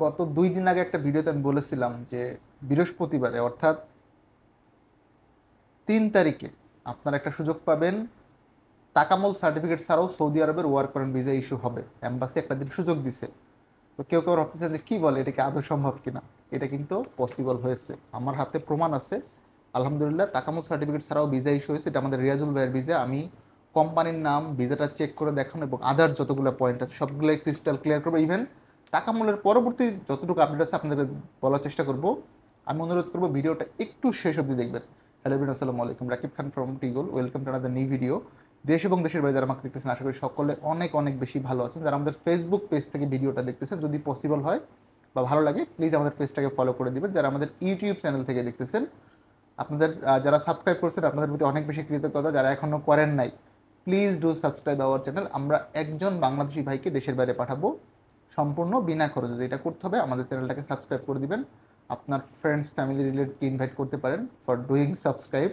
গত 2 দিন আগে একটা ভিডিওতে আমি বলেছিলাম যে বৃহস্পতিবারে অর্থাৎ 3 তারিখে আপনারা একটা সুযোগ পাবেন। তাকামল সার্টিফিকেট ছাড়াও সৌদি আরবের ওয়ার্ক পারমিট ভিসা ইস্যু হবে। এম্বাসি একটা দিন সুযোগ দিছে। তো কেউ কেউ ভাবতেছেন যে কি বলে, এটা কি আদৌ সম্ভব কিনা। এটা কিন্তু পসিবল হয়েছে, আমার হাতে প্রমাণ আছে। আলহামদুলিল্লাহ, তাকামল সার্টিফিকেট ছাড়াও ভিসা ইস্যু হয়েছে। এটা আমাদের রিয়াজুল ভাইয়ের ভিসা। আমি কোম্পানির নাম, ভিসাটা চেক করে দেখানো এবং আদার যতগুলো পয়েন্ট আছে সবগুলোই ক্রিস্টাল ক্লিয়ার করবো। ইভেন তাকামলের পরবর্তী যতটুকু আপডেট আছে আপনাদের বলার চেষ্টা করব। আমি অনুরোধ করবো ভিডিওটা একটু শেষ অবধি দেখবেন। হ্যালো এভরিওয়ান, আসসালামু আলাইকুম। রাকিব খান ফ্রম টিগল। Welcome to another new video. দেশ এবং দেশের বাইরে যারা আমাকে দেখতেছেন, আশা করি সকলে অনেক অনেক বেশি ভালো আছেন। যারা আমাদের ফেসবুক পেজ থেকে ভিডিওটা দেখতেছেন, যদি পসিবল হয় বা ভালো লাগে প্লিজ আমাদের পেজটাকে ফলো করে দিবেন। যারা আমাদের ইউটিউব চ্যানেল থেকে দেখতেছেন, আপনাদের যারা সাবস্ক্রাইব করছেন আপনাদের প্রতি অনেক বেশি কৃতজ্ঞতা। যারা এখনও করেন নাই, please do subscribe our channel. আমরা একজন বাংলাদেশি ভাইকে দেশের বাইরে পাঠাবো সম্পূর্ণ বিনা খরচে। যেটা করতে হবে, আমাদের চ্যানেলটাকে সাবস্ক্রাইব করে দিবেন। আপনার ফ্রেন্ডস, ফ্যামিলি, রিলেটিভকে ইনভাইট করতে পারেন ফর ডুইং সাবস্ক্রাইব।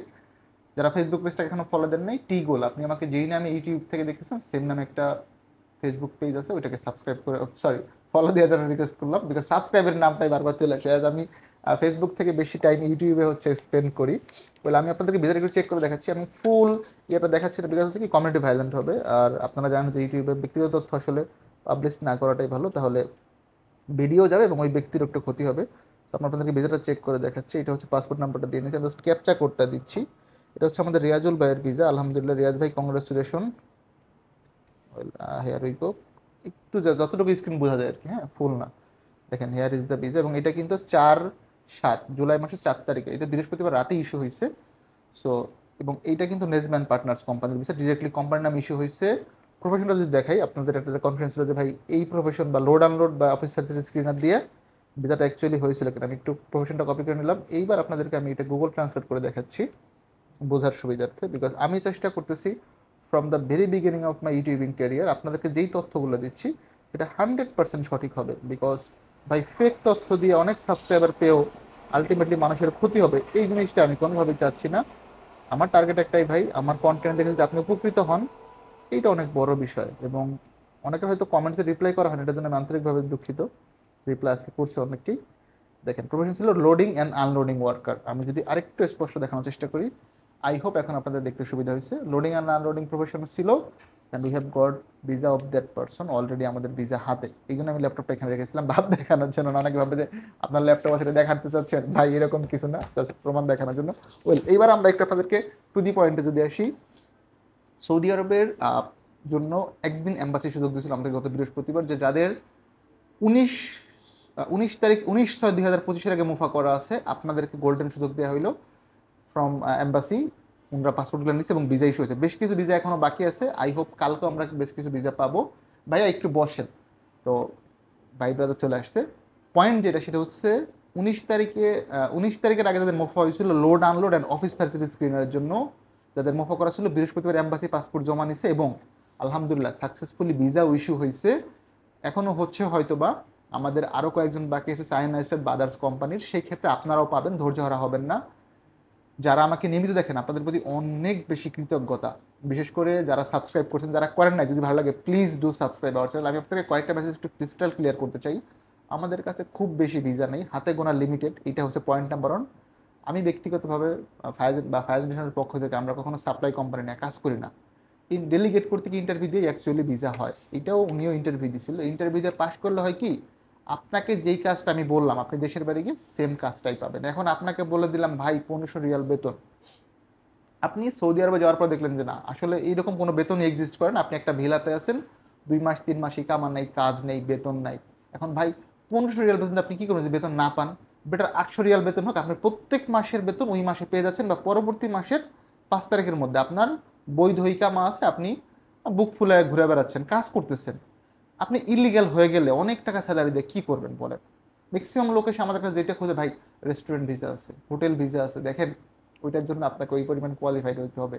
যারা ফেসবুক পেজটাকে এখনো ফলো দেন নাই, টি গোল, আপনি আমাকে যেই নামে ইউটিউব থেকে দেখতেছেন সেম নামে একটা ফেসবুক পেজ আছে, ওইটাকে সাবস্ক্রাইব করে, সরি, ফলো দেওয়ার জন্য রিকোয়েস্ট করলাম। বিকজ সাবস্ক্রাইবের নামটাই বারবার চলে আসে। আজ আমি ফেসবুক থেকে বেশি টাইম ইউটিউবে হচ্ছে স্পেন্ড করি বলে আমি আপনাদেরকে ভিতরে একটু চেক করে দেখাচ্ছি। আমি ফুল ইয়েটা দেখাচ্ছি না, বিকজ হচ্ছে কি কমিউনিটি ভাইলেন্ট হবে। আর আপনারা জানেন যে ইউটিউবে ব্যক্তিগত তথ্য আসলে পাবলিশ না করাটাই ভালো, তাহলে ভিডিও যাবে এবং ওই ব্যক্তির একটু ক্ষতি হবে। তো আমরা আপনাদেরকে ভিসাটা চেক করে দেখাচ্ছি। এটা হচ্ছে পাসপোর্ট নাম্বারটা দিয়ে নিচ্ছি, জাস্ট ক্যাপচা কোডটা দিচ্ছি। এটা হচ্ছে আমাদের রিয়াজুল ভাইয়ের ভিসা। আলহামদুলিল্লাহ, রিয়াজ ভাই কংগ্রেচুলেশন। Here we go. একটু যতটুকু স্ক্রিন বোঝা যায় আর কি, হ্যাঁ, ফুল না। দেখেন, হেয়ার ইজ দ্য ভিসা। এবং এটা কিন্তু 4/7 জুলাই মাসের 4 তারিখে, এটা বৃহস্পতিবার রাতে ইস্যু হয়েছে। সো এবং এইটা কিন্তু নেজম্যান পার্টনার্স কোম্পানির ভিসা, ডিরেক্টলি কোম্পানির নাম ইস্যু হয়েছে। প্রফেশনটা যদি দেখাই, আপনাদের একটা কনফিডেন্স ছিল যে ভাই এই প্রফেশন বা লোড আনলোড বা অফিস ফ্যাসিলিটি স্ক্রিনার দিয়ে ভিসাটা অ্যাকচুয়ালি হয়েছিল কিনা। আমি একটু প্রফেশনটা কপি করে নিলাম। এইবার আপনাদেরকে আমি এটা গুগল ট্রান্সলেট করে দেখাচ্ছি বোঝার সুবিধার্থে, বিকজ আমি চেষ্টা করতেছি from the very beginning of my YouTubing career আপনাদেরকে যেই তথ্যগুলো দিচ্ছি এটা 100% সঠিক হবে। বিকজ ভাই ফেক তথ্য দিয়ে অনেক সাবস্ক্রাইবার পেয়েও আলটিমেটলি মানুষের ক্ষতি হবে, এই জিনিসটা আমি কোনোভাবেই চাচ্ছি না। আমার টার্গেট একটাই ভাই, আমার কন্টেন্ট দেখে যদি আপনি উপকৃত হন, এইটা অনেক বড় বিষয়। এবং অনেকের হয়তো কমেন্টসে রিপ্লাই করা হয় না, এটার জন্য আমি আন্তরিকভাবে দুঃখিত। রিপ্লাই আজকে করছে অনেকেই। দেখেন, প্রফেশন ছিল লোডিং অ্যান্ড আনলোডিং ওয়ার্কার। আমি যদি আরেকটু স্পষ্ট দেখানোর চেষ্টা করি, আই হোপ এখন আপনাদের দেখতে সুবিধা হয়েছে। লোডিং অ্যান্ড আনলোডিং প্রফেশন ছিল, and we have got visa of that person. Already আমাদের ভিসা হাতে, এই জন্য আমি ল্যাপটপটা এখানে রেখেছিলাম, ভাব দেখানোর জন্য। অনেকে ভাবে যে আপনার ল্যাপটপ আসলে দেখাতে চাচ্ছেন, ভাই এরকম কিছু না, জাস্ট প্রমাণ দেখানোর জন্য। ওয়েল, এইবার আমরা একটু আপনাদেরকে টু দি পয়েন্টে যদি আসি, সৌদি আরবের জন্য একদিন এম্বাসি সুযোগ দিয়েছিল আমাদের গত বৃহস্পতিবার, যে যাদের 19 তারিখ 19/6/2025 আগে মুফা করা আছে, আপনাদেরকে গোল্ডেন সুযোগ দেওয়া হইলো ফ্রম এম্বাসি। ওনারা পাসপোর্টগুলো নিচ্ছে এবং ভিসা ইস্যু হয়েছে। বেশ কিছু ভিসা এখনো বাকি আছে, আই হোপ কালকে আমরা বেশ কিছু ভিসা পাবো। ভাইয়া একটু বসেন। তো ভাই ব্রাদার চলে আসছে। পয়েন্ট যেটা, সেটা হচ্ছে 19 তারিখে 19 তারিখের আগে যাদের মুফা হয়েছিল load unload and office facility স্ক্রিনারের জন্য, যাদের মুফা করা ছিল, বৃহস্পতিবার এম্বাসি পাসপোর্ট জমা নিছে এবং আলহামদুলিল্লাহ সাকসেসফুলি ভিসা ইস্যু হয়েছে। এখনও হচ্ছে হয়তো বা, আমাদের আরও কয়েকজন বাকি আছে চায়না স্টেট বা আদার্স কোম্পানির, সেই ক্ষেত্রে আপনারাও পাবেন, ধৈর্য হারা হবেন না। যারা আমাকে নিয়মিত দেখেন আপনাদের প্রতি অনেক বেশি কৃতজ্ঞতা, বিশেষ করে যারা সাবস্ক্রাইব করছেন। যারা করেন নাই, যদি ভালো লাগে please do subscribe our channel. আমি আপনাকে কয়েকটা মেসেজ একটু ক্রিস্টাল ক্লিয়ার করতে চাই। আমাদের কাছে খুব বেশি ভিসা নেই, হাতে গোনা লিমিটেড। এটা হচ্ছে পয়েন্ট নাম্বার 1। আমি ব্যক্তিগতভাবে ফায়াজ মিশনের পক্ষ থেকে আমরা কখনো সাপ্লাই কোম্পানি নিয়ে কাজ করি না। ডেলিগেট করতে কি ইন্টারভিউ দিয়ে অ্যাকচুয়ালি ভিসা হয়, এটাও উনিও ইন্টারভিউ দিয়েছিল। ইন্টারভিউ দিয়ে পাশ করলে হয় কি, আপনাকে যেই কাজটা আমি বললাম আপনি দেশের বাড়ি গিয়ে সেম কাজটাই পাবেন। এখন আপনাকে বলে দিলাম ভাই 1500 রিয়াল বেতন, আপনি সৌদি আরবে যাওয়ার পর দেখলেন যে না, আসলে এইরকম কোনো বেতন এক্সিস্ট করে না। আপনি একটা ভিলাতে আছেন, 2 মাস 3 মাস কামান নাই, কাজ নেই, বেতন নাই। এখন ভাই 1500 রিয়াল বেতন আপনি কী করবেন যে বেতন না পান? বেটার 800 রিয়াল বেতন হোক, আপনি প্রত্যেক মাসের বেতন ওই মাসে পেয়ে যাচ্ছেন, বা পরবর্তী মাসের 5 তারিখের মধ্যে আপনার বৈধ ইকামা আছে, আপনি বুক ফুলে ঘুরে বেড়াচ্ছেন, কাজ করতেছেন। আপনি ইলিগ্যাল হয়ে গেলে অনেক টাকা স্যালারি দিয়ে কী করবেন বলেন? ম্যাক্সিমাম লোক এসে আমাদের কাছে যেটা খোঁজে, ভাই রেস্টুরেন্ট ভিসা আছে, হোটেল ভিসা আছে। দেখেন, ওইটার জন্য আপনাকে ওই পরিমাণ কোয়ালিফাইড হইতে হবে।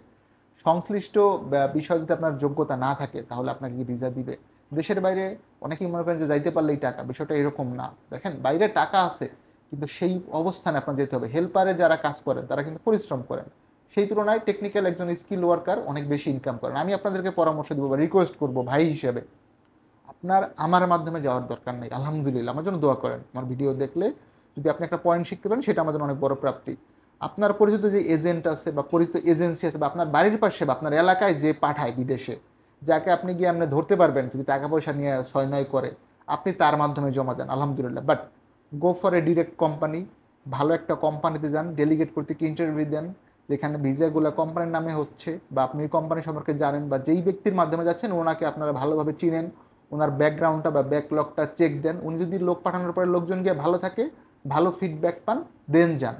সংশ্লিষ্ট বিষয় যদি আপনার যোগ্যতা না থাকে, তাহলে আপনাকে কি ভিসা দিবে? দেশের বাইরে অনেকেই মনে করেন যে যাইতে পারলেই টাকা, বিষয়টা এরকম না। দেখেন, বাইরে টাকা আছে, কিন্তু সেই অবস্থানে আপনার যেতে হবে। হেল্পারে যারা কাজ করেন তারা কিন্তু পরিশ্রম করেন, সেই তুলনায় টেকনিক্যাল একজন স্কিল ওয়ার্কার অনেক বেশি ইনকাম করেন। আমি আপনাদেরকে পরামর্শ দেবো বা রিকোয়েস্ট করবো ভাই হিসেবে, আপনার আমার মাধ্যমে যাওয়ার দরকার নেই। আলহামদুলিল্লাহ, আমার জন্য দোয়া করেন। আমার ভিডিও দেখলে যদি আপনি একটা পয়েন্ট শিখতে পারেন, সেটা আমার জন্য অনেক বড় প্রাপ্তি। আপনার পরিচিত যে এজেন্ট আছে বা পরিচিত এজেন্সি আছে বা আপনার বাড়ির পাশে বা আপনার এলাকায় যে পাঠায় বিদেশে, যাকে আপনি গিয়ে আপনি ধরতে পারবেন যদি টাকা পয়সা নিয়ে ছয় নয় করে, আপনি তার মাধ্যমে জমা দেন, আলহামদুলিল্লাহ। But go for a direct company, ভালো একটা কোম্পানিতে যান, ডেলিগেট করতে কি ইন্টারভিউ দেন, যেখানে ভিসাগুলো কোম্পানির নামে হচ্ছে বা আপনি কোম্পানি সম্পর্কে জানেন বা যেই ব্যক্তির মাধ্যমে যাচ্ছেন ওনাকে আপনারা ভালোভাবে চিনেন, ওনার ব্যাকগ্রাউন্ডটা বা ব্যাকলগটা চেক দেন। উনি যদি লোক পাঠানোর পরে লোকজন গিয়ে ভালো থাকে, ভালো ফিডব্যাক পান, দেন যান।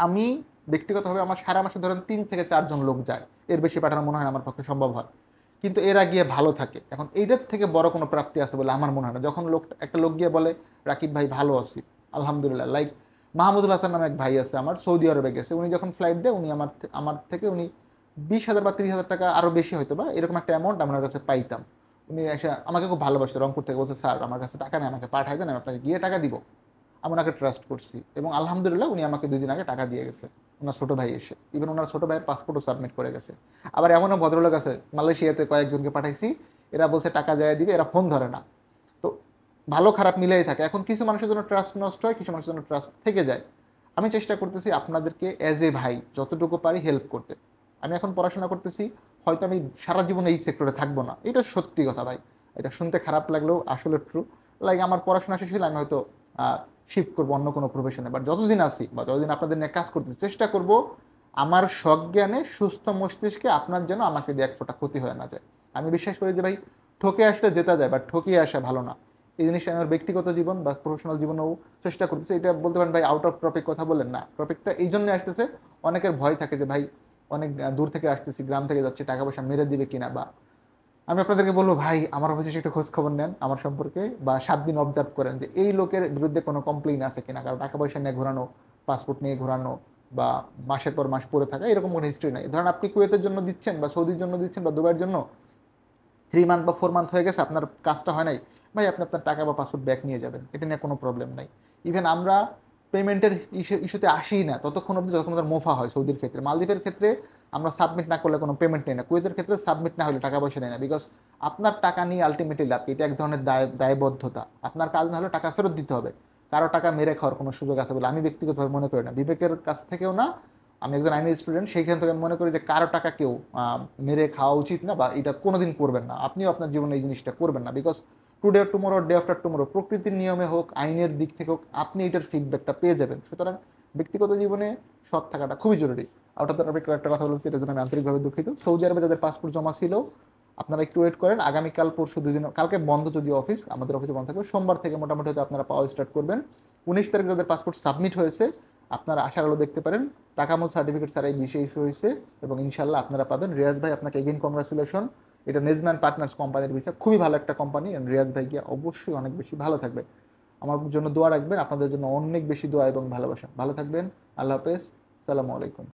আমি ব্যক্তিগতভাবে আমার সারা মাসে ধরেন 3 থেকে 4 জন লোক যায়, এর বেশি পাঠানো মনে হয় না আমার পক্ষে সম্ভব হয়, কিন্তু এরা গিয়ে ভালো থাকে। এখন এইটার থেকে বড় কোনো প্রাপ্তি আছে বলে আমার মনে হয় না। যখন একটা লোক গিয়ে বলে রাকিব ভাই ভালো আছি, আলহামদুলিল্লাহ। লাইক মাহমুদুল হাসান নামে এক ভাই আছে আমার, সৌদি আরবে গেছে। উনি যখন ফ্লাইট দেয় উনি আমার থেকে উনি 20,000 বা 30,000 টাকা আরও বেশি হয়তো বা এরকম একটা অ্যামাউন্ট আমার কাছে পাইতাম। উনি এসে আমাকে খুব ভালোবাসতো, রংপুর থেকে বলছে স্যার আমার কাছে টাকা নেই, আমাকে পাঠাই দেন, আমি আপনাকে গিয়ে টাকা দিব। আমি ওনাকে ট্রাস্ট করছি এবং আলহামদুলিল্লাহ উনি আমাকে 2 দিন আগে টাকা দিয়ে গেছে, ওনার ছোটো ভাই এসে। ইভেন ওনার ছোটো ভাইয়ের পাসপোর্টও সাবমিট করে গেছে। আবার এমনও ভদ্রলোক আছে, মালয়েশিয়াতে কয়েকজনকে পাঠাইছি, এরা বলছে টাকা যায় দিবে, এরা ফোন ধরে না। তো ভালো খারাপ মিলেই থাকে। এখন কিছু মানুষের জন্য ট্রাস্ট নষ্ট হয়, কিছু মানুষের জন্য ট্রাস্ট থেকে যায়। আমি চেষ্টা করতেছি আপনাদেরকে অ্যাজ এ ভাই যতটুকু পারি হেল্প করতে। আমি এখন পড়াশোনা করতেছি, হয়তো আমি সারা জীবন এই সেক্টরে থাকবো না, এটা সত্যি কথা ভাই। এটা শুনতে খারাপ লাগলেও আসলে ট্রু। লাইক আমার পড়াশোনা শেষ হলে আমি হয়তো শিফট করবো অন্য কোনো প্রফেশনে, বাট যতদিন আসি বা যতদিন আপনাদের নিয়ে কাজ করতে চেষ্টা করব, আমার সজ্ঞানে সুস্থ মস্তিষ্কে আপনার যেন আমাকে দিয়ে এক ফোঁটা ক্ষতি হয়ে না যায়। আমি বিশ্বাস করি যে ভাই ঠকে আসলে জেতা যায়, বাট ঠকিয়ে আসা ভালো না। এই জিনিসটা আমার ব্যক্তিগত জীবন বা প্রফেশনাল জীবনেও চেষ্টা করতেছি। এটা বলতে পারেন ভাই আউট অফ টপিক কথা বলেন না, টপিকটা এই জন্য আসতেছে অনেকের ভয় থাকে যে ভাই অনেক দূর থেকে আসতেছি, গ্রাম থেকে যাচ্ছি, টাকা পয়সা মেরে দিবে কিনা। বা আমি আপনাদেরকে বলবো ভাই আমার অফিসে একটু খোঁজ খবর নেন আমার সম্পর্কে, বা 7 দিন অবজার্ভ করেন যে এই লোকের বিরুদ্ধে কোনো কমপ্লেইন আছে কিনা, কারণ টাকা পয়সা নিয়ে ঘোরানো, পাসপোর্ট নিয়ে ঘোরানো বা মাসের পর মাস পড়ে থাকা এরকম কোনো হিস্ট্রি নাই। ধরেন আপনি কুয়েতের জন্য দিচ্ছেন বা সৌদির জন্য দিচ্ছেন বা দুবাইয়ের জন্য, 3 মান্থ বা 4 মান্থ হয়ে গেছে, আপনার কাজটা হয় নাই, ভাই আপনি আপনার টাকা বা পাসপোর্ট ব্যাক নিয়ে যাবেন, এটা নিয়ে কোনো প্রবলেম নাই। ইভেন আমরা পেমেন্টের ইস্যুতে আসি না ততক্ষণ অবধি যতক্ষণ আমাদের মোফা হয়। সৌদির ক্ষেত্রে, মালদ্বীপের ক্ষেত্রে আমরা সাবমিট না করলে কোনো পেমেন্ট নেই না, কুয়েতের ক্ষেত্রে সাবমিট না হলে টাকা পয়সা নেই না, বিকজ আপনার টাকা নিয়ে আলটিমেটলি লাভ, এটা এক ধরনের দায়বদ্ধতা। আপনার কাজ না হলে টাকা ফেরত দিতে হবে। কারো টাকা মেরে খাওয়ার কোনো সুযোগ আছে বলে আমি ব্যক্তিগতভাবে মনে করি না, বিবেকের কাছ থেকেও না। আমি একজন আইনি স্টুডেন্ট, সেইখান থেকে আমি মনে করি যে কারো টাকা কেউ মেরে খাওয়া উচিত না, বা এটা কোনোদিন করবেন না। আপনিও আপনার জীবনে এই জিনিসটা করবেন না, because today tomorrow, day after tomorrow, প্রকৃতির নিয়মে হোক আইনের দিক থেকে হোক আপনি এটার ফিডব্যাকটা পেয়ে যাবেন। সুতরাং ব্যক্তিগত জীবনে সৎ থাকাটা খুবই জরুরি। আউট অফ দ্য টপিক একটা কথা বলছি, এটার জন্য আমি আন্তরিকভাবে দুঃখিত। সৌদি আরবে যাদের পাসপোর্ট জমা ছিল আপনারা একটু ওয়েট করেন, আগামীকাল পরশু 2 দিন, কালকে বন্ধ যদি অফিস, আমাদের অফিসে বন্ধ থাকবে, সোমবার থেকে মোটামুটি হয়তো আপনারা পাওয়া স্টার্ট করবেন। 19 তারিখ যাদের পাসপোর্ট সাবমিট হয়েছে আপনারা আশার আলো দেখতে পারেন, টাকামূল সার্টিফিকেট ছাড়াই ভিসা ইস্যু হয়েছে এবং ইনশাল্লাহ আপনারা পাবেন। রিয়াজ ভাই আপনাকে এগেইন কংগ্রাচুলেশন। এটা নেজম্যান পার্টনার্স কোম্পানির ভিসা, খুবই ভালো একটা কোম্পানি, রিয়াজ ভাই গিয়ে অবশ্যই অনেক বেশি ভালো থাকবে। আমার জন্য দোয়া রাখবেন, আপনাদের জন্য অনেক বেশি দোয়া এবং ভালোবাসা। ভালো থাকবেন, আল্লাহ হাফেজ, সালামু আলাইকুম।